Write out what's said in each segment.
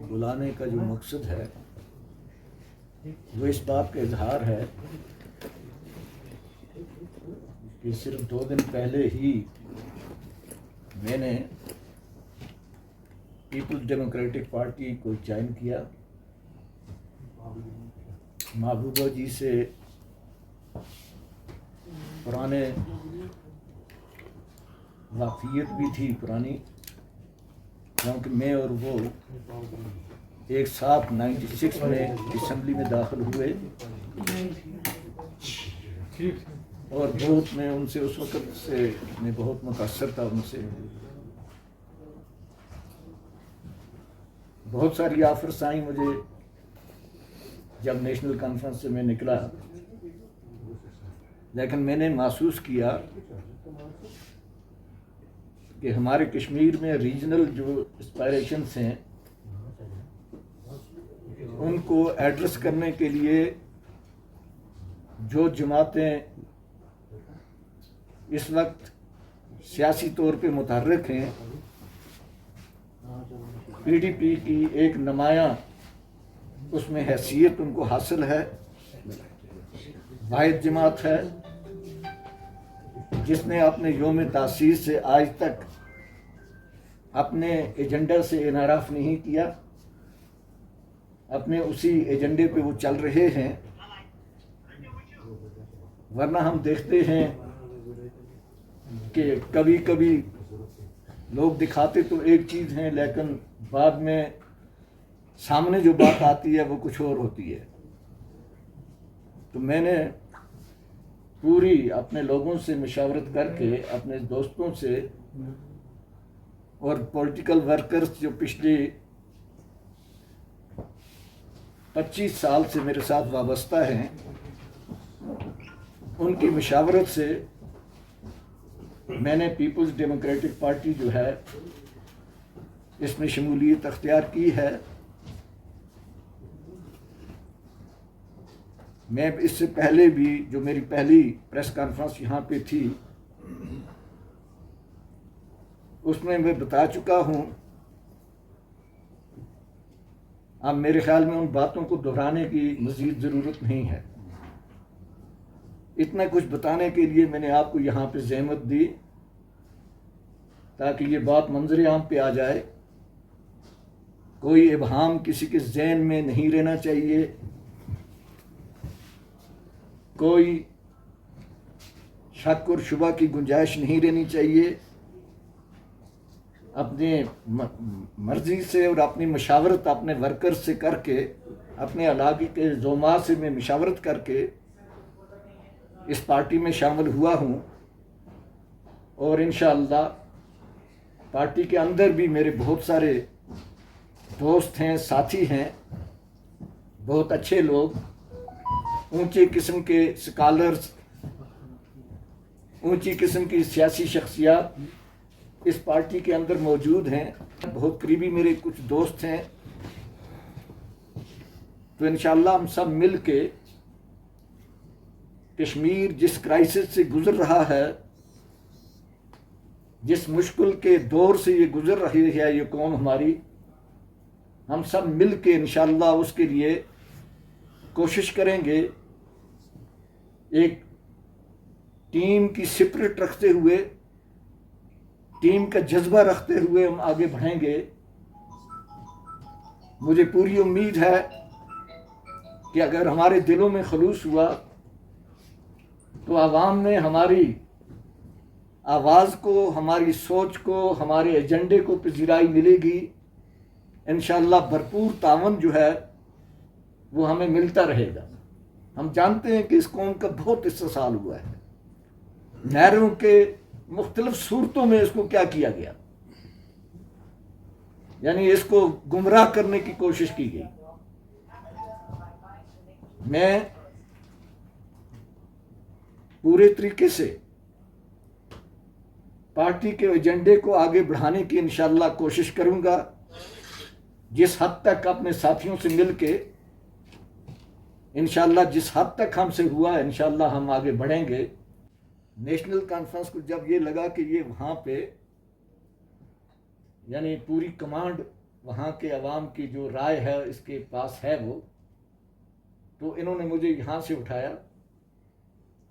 बुलाने का जो मकसद है वो इस बात का इजहार है कि सिर्फ 2 दिन पहले ही मैंने पीपल्स डेमोक्रेटिक पार्टी को ज्वाइन किया। महबूबा जी से पुराने वाक़ियत भी थी पुरानी, क्योंकि मैं और वो एक साथ 96 में असम्बली में दाखिल हुए और बहुत मैं उनसे उस वक़्त से मैं बहुत मुतासर था उनसे। बहुत सारी ऑफर्स आई मुझे जब नेशनल कॉन्फ्रेंस से मैं निकला, लेकिन मैंने महसूस किया कि हमारे कश्मीर में रीजनल जो एस्पायरेशंस हैं उनको एड्रेस करने के लिए जो जमातें इस वक्त सियासी तौर पे मुतहर्रिक हैं, पीडीपी की एक नुमायां उसमें हैसियत उनको हासिल है। वाहिद जमात है जिसने अपने योम तासीस से आज तक अपने एजेंडा से इनहराफ नहीं किया, अपने उसी एजेंडे पे वो चल रहे हैं। वरना हम देखते हैं कि कभी कभी लोग दिखाते तो एक चीज़ हैं, लेकिन बाद में सामने जो बात आती है वो कुछ और होती है। तो मैंने पूरी अपने लोगों से मशावरत करके, अपने दोस्तों से और पॉलिटिकल वर्कर्स जो पिछले 25 साल से मेरे साथ वाबस्ता हैं, उनकी मशावरत से मैंने पीपल्स डेमोक्रेटिक पार्टी जो है इसमें शमूलियत अख्तियार की है। मैं इससे पहले भी जो मेरी पहली प्रेस कॉन्फ्रेंस यहाँ पे थी उसमें मैं बता चुका हूँ। अब मेरे ख्याल में उन बातों को दोहराने की मज़ीद ज़रूरत नहीं है। इतना कुछ बताने के लिए मैंने आपको यहाँ पे ज़हमत दी ताकि ये बात मंजर आम पे आ जाए। कोई इबहाम किसी के ज़हन में नहीं रहना चाहिए, कोई शक और शुबा की गुंजाइश नहीं रहनी चाहिए। अपने मर्जी से और अपनी मशावरत अपने वर्कर्स से करके, अपने इलाके के ज़ोमा से मैं मशावरत करके इस पार्टी में शामिल हुआ हूँ। और इंशाअल्लाह पार्टी के अंदर भी मेरे बहुत सारे दोस्त हैं, साथी हैं, बहुत अच्छे लोग, ऊंचे किस्म के स्कॉलर्स, ऊंची किस्म की सियासी शख्सियत इस पार्टी के अंदर मौजूद हैं। बहुत करीबी मेरे कुछ दोस्त हैं। तो इंशाअल्लाह हम सब मिल के कश्मीर जिस क्राइसिस से गुजर रहा है, जिस मुश्किल के दौर से ये गुजर रही है ये कौम हमारी, हम सब मिल के इंशाअल्लाह उसके लिए कोशिश करेंगे। एक टीम की स्पिरिट रखते हुए, टीम का जज्बा रखते हुए हम आगे बढ़ेंगे। मुझे पूरी उम्मीद है कि अगर हमारे दिलों में खलूस हुआ तो आवाम ने हमारी आवाज़ को, हमारी सोच को, हमारे एजेंडे को पजीराई मिलेगी। इंशाअल्लाह भरपूर तावन जो है वो हमें मिलता रहेगा। हम जानते हैं कि इस कौम का बहुत इस्तेसाल हुआ है, नहरों के मुख्तलिफ सूरतों में इसको क्या किया गया, यानी इसको गुमराह करने की कोशिश की गई। मैं पूरे तरीके से पार्टी के एजेंडे को आगे बढ़ाने की इंशाअल्लाह कोशिश करूंगा। जिस हद तक अपने साथियों से मिलके इंशाअल्लाह, जिस हद तक हमसे हुआ इंशाअल्लाह हम आगे बढ़ेंगे। नेशनल कॉन्फ्रेंस को जब ये लगा कि ये वहाँ पे यानी पूरी कमांड वहाँ के अवाम की जो राय है इसके पास है वो, तो इन्होंने मुझे यहाँ से उठाया,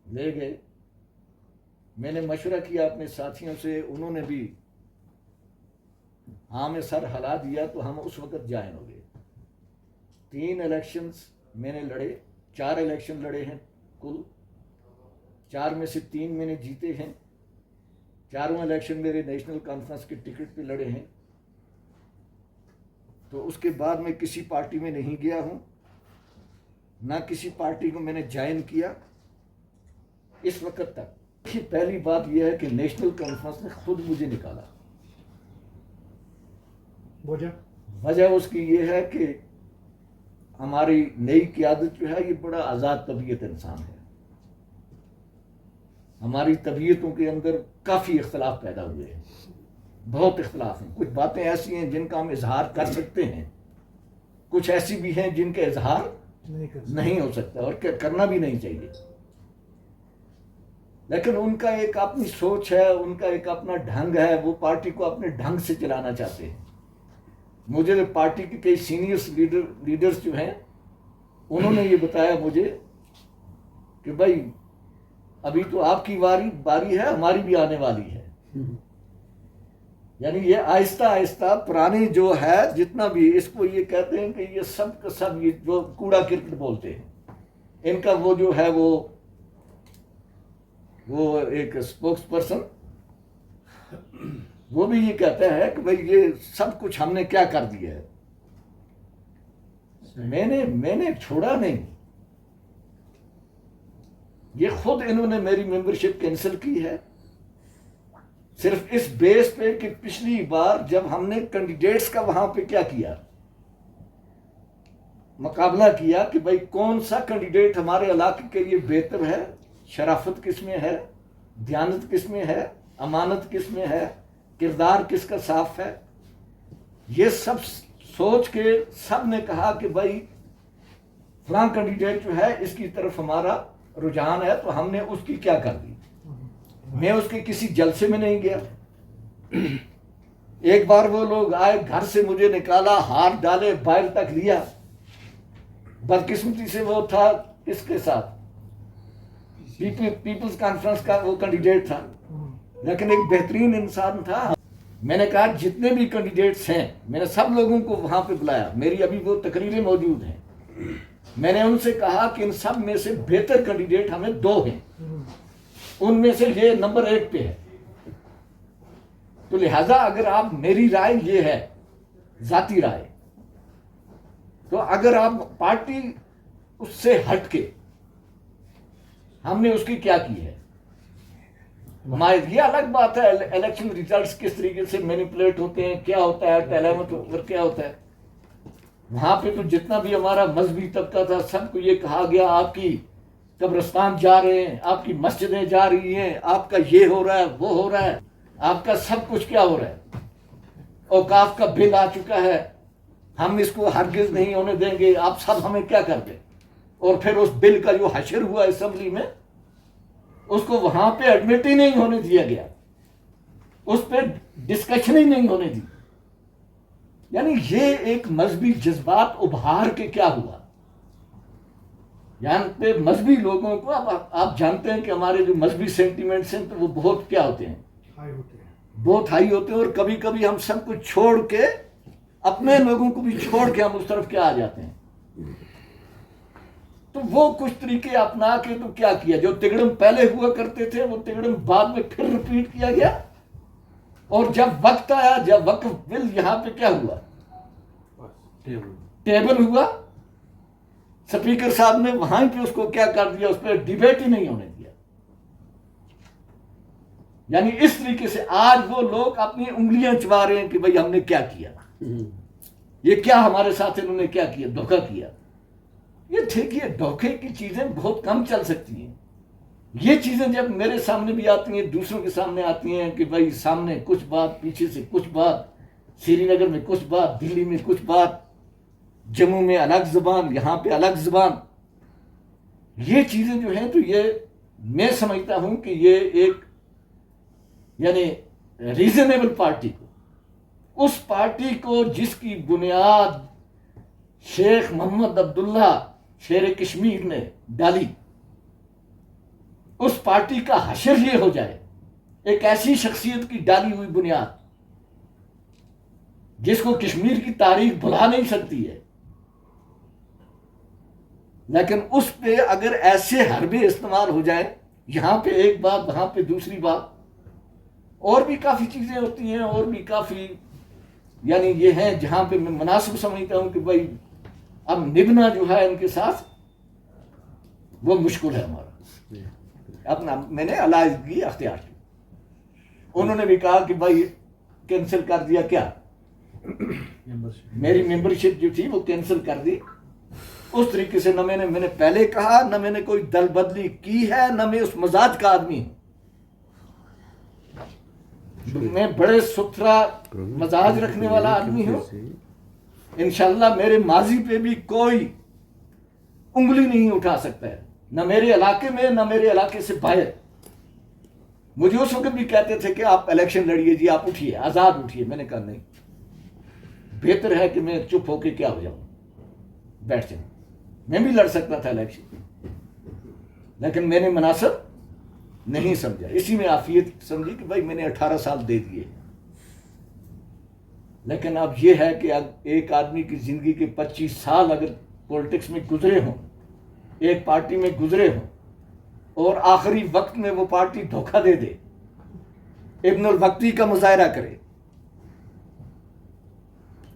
ले गए। मैंने मशवरा किया अपने साथियों से, उन्होंने भी हाँ में सर हिला दिया, तो हम उस वक़्त ज्वाइन हो गए। 3 इलेक्शंस मैंने लड़े, 4 इलेक्शन लड़े हैं कुल, 4 में से 3 मैंने जीते हैं। 4वां इलेक्शन मेरे नेशनल कॉन्फ्रेंस के टिकट पे लड़े हैं। तो उसके बाद मैं किसी पार्टी में नहीं गया हूँ, ना किसी पार्टी को मैंने ज्वाइन किया इस वक्त तक। पहली बात यह है कि नेशनल कॉन्फ्रेंस ने खुद मुझे निकाला। वजह उसकी ये है कि हमारी नई क़यादत जो है ये बड़ा आज़ाद तबीयत इंसान है। हमारी तबीयतों के अंदर काफ़ी इख्तलाफ पैदा हुए हैं, बहुत इख्तलाफ हैं। कुछ बातें ऐसी हैं जिनका हम इजहार कर सकते हैं, कुछ ऐसी भी हैं जिनका इजहार नहीं हो सकता और करना भी नहीं चाहिए। लेकिन उनका एक अपनी सोच है, उनका एक अपना ढंग है, वो पार्टी को अपने ढंग से चलाना चाहते हैं। मुझे तो पार्टी के कई सीनियर लीडर्स जो हैं उन्होंने ये बताया मुझे कि भाई अभी तो आपकी बारी है, हमारी भी आने वाली है। यानी ये आहिस्ता आहिस्ता पुरानी जो है जितना भी, इसको ये कहते हैं कि ये सब का सब ये जो कूड़ा क्रिकेट बोलते हैं, इनका वो जो है वो एक स्पोक्स पर्सन वो भी ये कहता है कि भाई ये सब कुछ हमने क्या कर दिया है। मैंने छोड़ा नहीं, ये खुद इन्होंने मेरी मेंबरशिप कैंसिल की है, सिर्फ इस बेस पे कि पिछली बार जब हमने कैंडिडेट्स का वहां पे क्या किया, मुकाबला किया कि भाई कौन सा कैंडिडेट हमारे इलाके के लिए बेहतर है, शराफत किसमें है, दयानत किसमें है, अमानत किसमें है, किरदार किसका साफ है, ये सब सोच के सब ने कहा कि भाई फलां कैंडिडेट जो है इसकी तरफ हमारा रुझान है, तो हमने उसकी क्या कर दी। मैं उसके किसी जलसे में नहीं गया। एक बार वो लोग आए, घर से मुझे निकाला, हाथ डाले, बाहर तक लिया। बदकिस्मती से वो था इसके साथ पीपल्स कॉन्फ्रेंस का वो कैंडिडेट था, लेकिन एक बेहतरीन इंसान था। मैंने कहा जितने भी कैंडिडेट्स हैं, मैंने सब लोगों को वहां पे बुलाया, मेरी अभी वो तकरीरें मौजूद हैं। मैंने उनसे कहा कि इन सब में से बेहतर कैंडिडेट हमें 2 हैं, उनमें से ये नंबर 1 पे है। तो लिहाजा अगर आप, मेरी राय ये है, जाती राय, तो अगर आप पार्टी उससे हटके, हमने उसकी क्या की है, ये अलग बात है इलेक्शन रिजल्ट्स किस तरीके से मैनिपुलेट होते हैं, क्या होता है, टेलीमत पर क्या होता है। वहां पे तो जितना भी हमारा मजहबी तबका था सबको ये कहा गया आपकी कब्रिस्तान जा रहे हैं, आपकी मस्जिदें जा रही हैं, आपका ये हो रहा है, वो हो रहा है, आपका सब कुछ क्या हो रहा है, औकाफ का बिल आ चुका है, हम इसको हरगिज नहीं होने देंगे, आप सब हमें क्या कर दें। और फिर उस बिल का जो हशर हुआ असेंबली में, उसको वहां पे एडमिट ही नहीं होने दिया गया, उस पर डिस्कशन ही नहीं होने दी। यानी ये एक मजहबी जज्बात उभार के क्या हुआ। यहाँ पे मजहबी लोगों को, अब आप जानते हैं कि हमारे जो मजहबी सेंटिमेंट्स हैं तो वो बहुत क्या होते हैं, बहुत हाई होते हैं। और कभी कभी हम सब कुछ छोड़ के, अपने लोगों को भी छोड़ के हम उस तरफ क्या आ जाते हैं। तो वो कुछ तरीके अपना के तो क्या किया, जो तिगड़म पहले हुआ करते थे वो तिगड़म बाद में फिर रिपीट किया गया। और जब वक्त आया, जब वक्फ बिल यहां पे क्या हुआ, टेबल हुआ, स्पीकर साहब ने वहां पे उसको क्या कर दिया, उस पर डिबेट ही नहीं होने दिया। यानी इस तरीके से आज वो लोग अपनी उंगलियां चबा रहे हैं कि भाई हमने क्या किया, ये क्या हमारे साथ इन्होंने क्या किया, धोखा किया। ये देखिए, धोखे की चीजें बहुत कम चल सकती हैं। ये चीजें जब मेरे सामने भी आती हैं, दूसरों के सामने आती हैं कि भाई सामने कुछ बात, पीछे से कुछ बात, श्रीनगर में कुछ बात, दिल्ली में कुछ बात, जम्मू में अलग जुबान, यहां पे अलग जुबान, ये चीजें जो हैं, तो ये मैं समझता हूं कि ये एक यानी रीजनेबल पार्टी को उस पार्टी को जिसकी बुनियाद शेख मोहम्मद अब्दुल्ला शेर कश्मीर ने डाली, उस पार्टी का हशर ये हो जाए, एक ऐसी शख्सियत की डाली हुई बुनियाद जिसको कश्मीर की तारीख भुला नहीं सकती है, लेकिन उस पे अगर ऐसे हरबे इस्तेमाल हो जाए, यहां पे एक बात वहां पे दूसरी बात, और भी काफी चीजें होती हैं, और भी काफी यानी ये हैं जहां पे मैं मुनासिब समझता हूं कि भाई अब निभना जो है इनके साथ वो मुश्किल है हमारा। अपना मैंने अलाइजगी अख्तियार की, उन्होंने भी कहा कि भाई कैंसिल कर दिया क्या, मेरी मेंबरशिप जो थी वो कैंसिल कर दी। उस तरीके से न मैंने पहले कहा, न मैंने कोई दल बदली की है, न मैं उस मजाज का आदमी हूं। मैं बड़े सुथरा मजाज रखने वाला आदमी हूं। इंशाल्लाह मेरे माजी पे भी कोई उंगली नहीं उठा सकता है, न मेरे इलाके में न मेरे इलाके से बाहर। मुझे उस वक्त भी कहते थे कि आप इलेक्शन लड़िए जी, आप उठिए, आजाद उठिए। मैंने कहा नहीं, बेहतर है कि मैं चुप होके क्या हो जाऊं, बैठ जाऊं। मैं भी लड़ सकता था इलेक्शन, लेकिन मैंने मुनासिब नहीं समझा। इसी में आफियत समझी कि भाई मैंने 18 साल दे दिए। लेकिन अब यह है कि अब एक आदमी की जिंदगी के 25 साल अगर पॉलिटिक्स में गुजरे हों, एक पार्टी में गुजरे हों, और आखिरी वक्त में वो पार्टी धोखा दे दे, इब्नुल वक्ती का मुजाहरा करे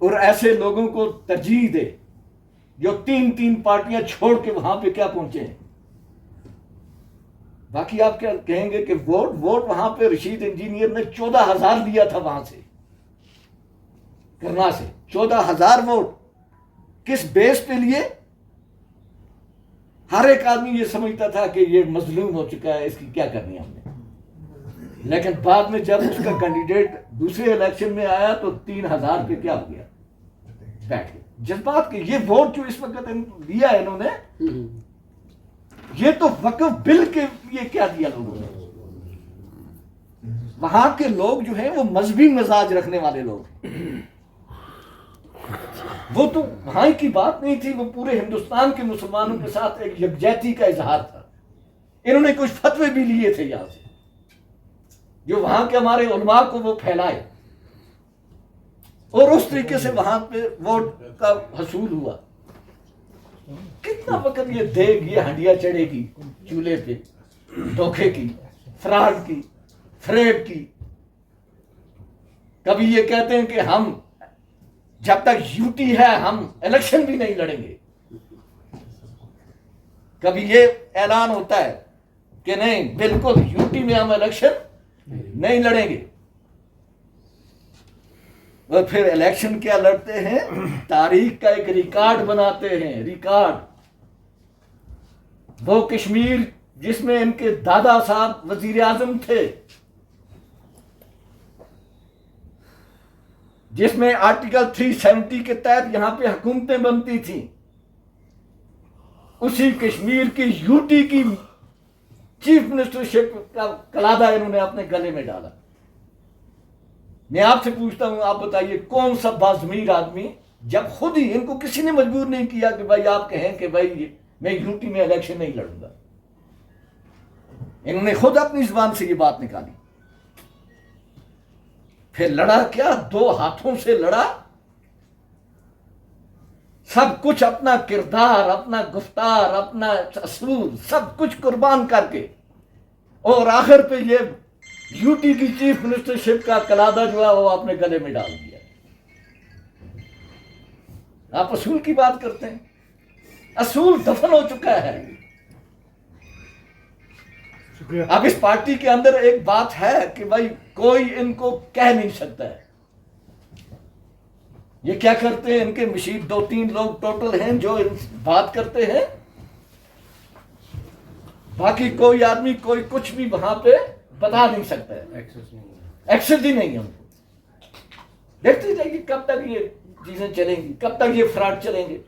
और ऐसे लोगों को तरजीह दे जो 3-3 पार्टियां छोड़ के वहां पे क्या पहुंचे हैं। बाकी आप क्या कहेंगे कि वोट वहां पे रशीद इंजीनियर ने 14,000 दिया था, वहां से करना से 14,000 वोट किस बेस पे लिए। हर एक आदमी ये समझता था कि ये मजलूम हो चुका है, इसकी क्या करनी है हमने। लेकिन बाद में जब उसका कैंडिडेट दूसरे इलेक्शन में आया तो 3,000 पे क्या हो गया, बैठ गए। जज्बात के ये वोट जो इस वक्त दिया है इन्होंने, ये तो वक्फ बिल के लिए क्या दिया लोगों ने। वहां के लोग जो हैं वो मजहबी मिजाज रखने वाले लोग, वो तो वहां की बात नहीं थी, वो पूरे हिंदुस्तान के मुसलमानों के साथ एक यकजहती का इजहार था। इन्होंने कुछ फतवे भी लिए थे यहां से, जो वहां के हमारे उलमा को वो फैलाए, और उस तरीके से वहां पे वोट का हसूल हुआ। कितना वक्त ये देग, ये हंडिया चढ़ेगी चूल्हे पे, धोखे की, फ्रॉड की, फ्रेब की। कभी ये कहते हैं कि हम जब तक यूटी है हम इलेक्शन भी नहीं लड़ेंगे, कभी ये ऐलान होता है कि नहीं बिल्कुल यूटी में हम इलेक्शन नहीं लड़ेंगे, और फिर इलेक्शन क्या लड़ते हैं, तारीख का एक रिकॉर्ड बनाते हैं। रिकॉर्ड वो कश्मीर जिसमें इनके दादा साहब वजीर आजम थे, जिसमें आर्टिकल 370 के तहत यहां पे हुकूमतें बनती थी, उसी कश्मीर की यूटी की चीफ मिनिस्टरशिप का कलादा इन्होंने अपने गले में डाला। मैं आपसे पूछता हूं, आप बताइए कौन सा बाज़मीर आदमी, जब खुद ही इनको किसी ने मजबूर नहीं किया कि भाई आप कहें कि भाई मैं यूटी में इलेक्शन नहीं लड़ूंगा, इन्होंने खुद अपनी जुबान से ये बात निकाली। फिर लड़ा क्या, 2 हाथों से लड़ा, सब कुछ अपना किरदार, अपना गुफ्तार, अपना असूल सब कुछ कुर्बान करके, और आखिर पे ये यूटी की चीफ मिनिस्टरशिप का कलादा जो है वो अपने गले में डाल दिया। आप असूल की बात करते हैं, असूल दफन हो चुका है। अब इस पार्टी के अंदर एक बात है कि भाई कोई इनको कह नहीं सकता है। ये क्या करते हैं, इनके मशीद 2-3 लोग टोटल हैं जो बात करते हैं, बाकी कोई आदमी कोई कुछ भी वहां पे बता नहीं सकता है, एक्सेस ही नहीं है उनको। देखते जाइए कब तक ये चीजें चलेंगी, कब तक ये फ्रॉड चलेंगे।